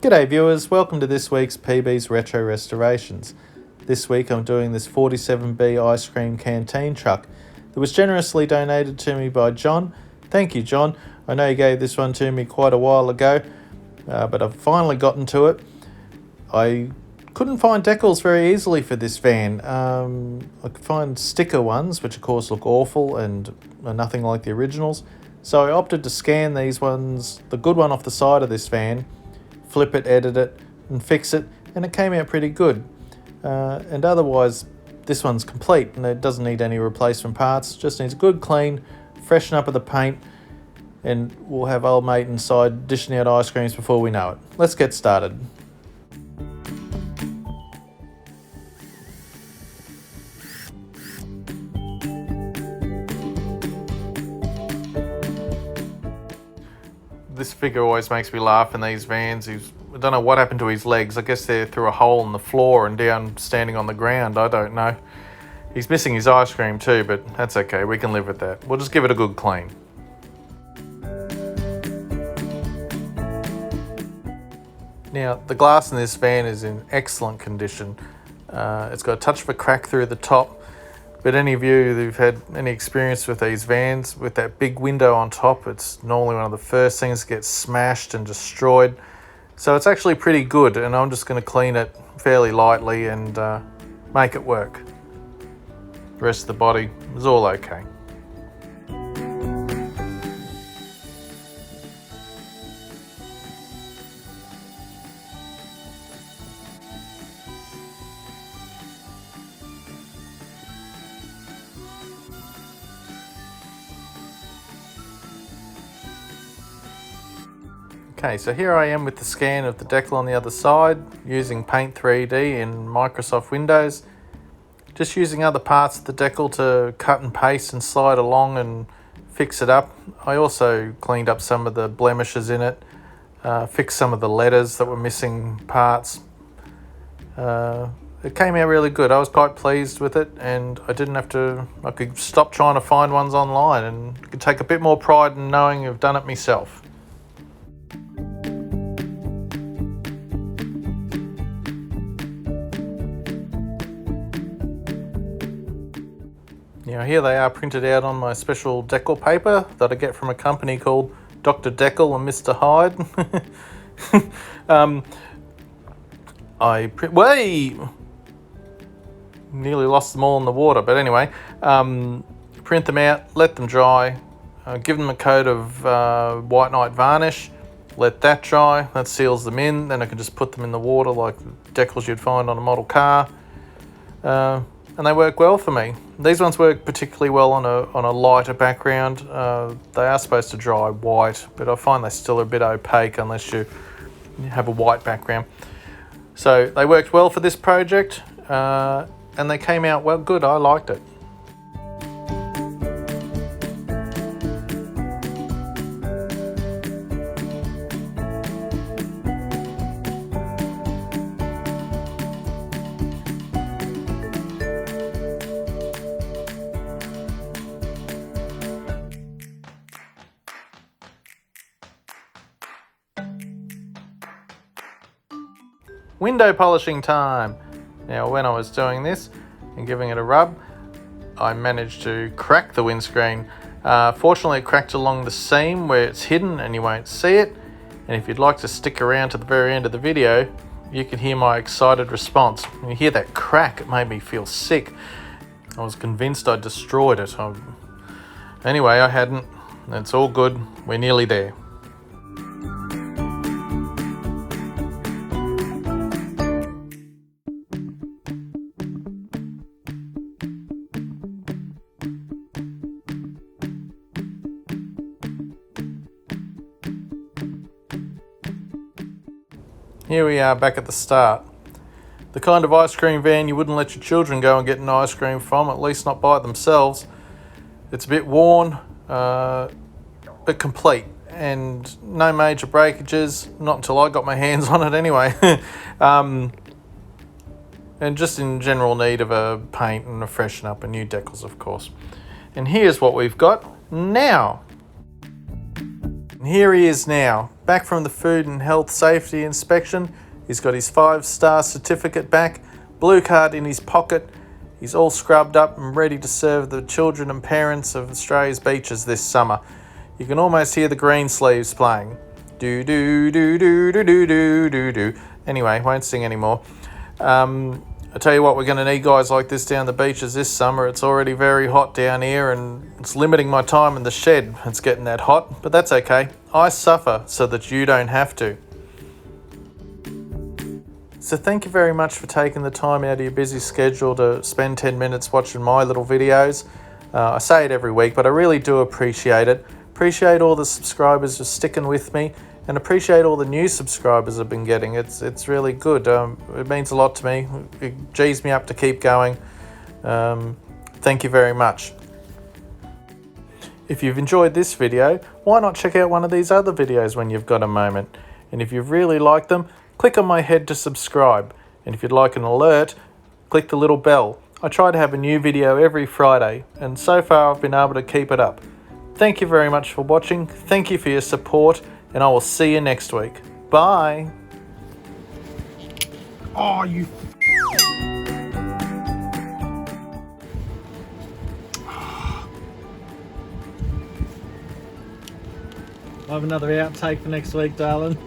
G'day viewers, welcome to this week's PB's Retro Restorations. This week I'm doing this 47B ice cream canteen truck that was generously donated to me by John. Thank you, John. I know you gave this one to me quite a while ago, but I've finally gotten to it. I couldn't find decals very easily for this van. I could find sticker ones, which of course look awful and are nothing like the originals. So I opted to scan these ones, the good one off the side of this van, flip it, edit it, and fix it, and it came out pretty good. And otherwise, this one's complete, and it doesn't need any replacement parts. Just needs a good clean, freshen up of the paint, and we'll have old mate inside dishing out ice creams before we know it. Let's get started. This figure always makes me laugh in these vans. I don't know what happened to his legs. I guess they're through a hole in the floor and down standing on the ground. I don't know. He's missing his ice cream too, but that's okay. We can live with that. We'll just give it a good clean. Now, the glass in this van is in excellent condition. It's got a touch of a crack through the top. But any of you who've had any experience with these vans, with that big window on top, it's normally one of the first things that gets smashed and destroyed. So it's actually pretty good, and I'm just going to clean it fairly lightly and make it work. The rest of the body is all okay. Okay, so here I am with the scan of the decal on the other side, using Paint 3D in Microsoft Windows. Just using other parts of the decal to cut and paste and slide along and fix it up. I also cleaned up some of the blemishes in it, fixed some of the letters that were missing parts. It came out really good. I was quite pleased with it, and I could stop trying to find ones online and could take a bit more pride in knowing I've done it myself. Now here they are printed out on my special decal paper that I get from a company called Dr. Decal and Mr. Hyde. Nearly lost them all in the water, but anyway, print them out, let them dry, give them a coat of white night varnish, let that dry, that seals them in, then I can just put them in the water like decals you'd find on a model car. And they work well for me. These ones work particularly well on a lighter background. They are supposed to dry white, but I find they still are a bit opaque unless you have a white background. So they worked well for this project, and they came out well good. I liked it. Window polishing time. Now, when I was doing this and giving it a rub, I managed to crack the windscreen. Fortunately, it cracked along the seam where it's hidden and you won't see it. And if you'd like to stick around to the very end of the video, you can hear my excited response. When you hear that crack, it made me feel sick. I was convinced I'd destroyed it. Anyway, I hadn't. It's all good. We're nearly there. Here we are back at the start. The kind of ice cream van you wouldn't let your children go and get an ice cream from, at least not by it themselves. It's a bit worn, but complete, and no major breakages, not until I got my hands on it anyway. And just in general need of a paint and a freshen up and new decals, of course. And here's what we've got now. And here he is now, back from the Food and Health Safety Inspection. He's got his 5-star certificate back, blue card in his pocket. He's all scrubbed up and ready to serve the children and parents of Australia's beaches this summer. You can almost hear the green sleeves playing. Do do do do do do do do do. Anyway, won't sing anymore. I tell you what, we're going to need guys like this down the beaches this summer. It's already very hot down here and it's limiting my time in the shed. It's getting that hot, but that's okay. I suffer so that you don't have to. So thank you very much for taking the time out of your busy schedule to spend 10 minutes watching my little videos. I say it every week, but I really do appreciate it. Appreciate all the subscribers just sticking with me, and appreciate all the new subscribers I've been getting. It's really good. It means a lot to me. It G's me up to keep going. Thank you very much. If you've enjoyed this video, why not check out one of these other videos when you've got a moment? And if you've really liked them, click on my head to subscribe. And if you'd like an alert, click the little bell. I try to have a new video every Friday, and so far I've been able to keep it up. Thank you very much for watching. Thank you for your support, and I will see you next week. Bye. Oh, you... I'll have another outtake for next week, darling.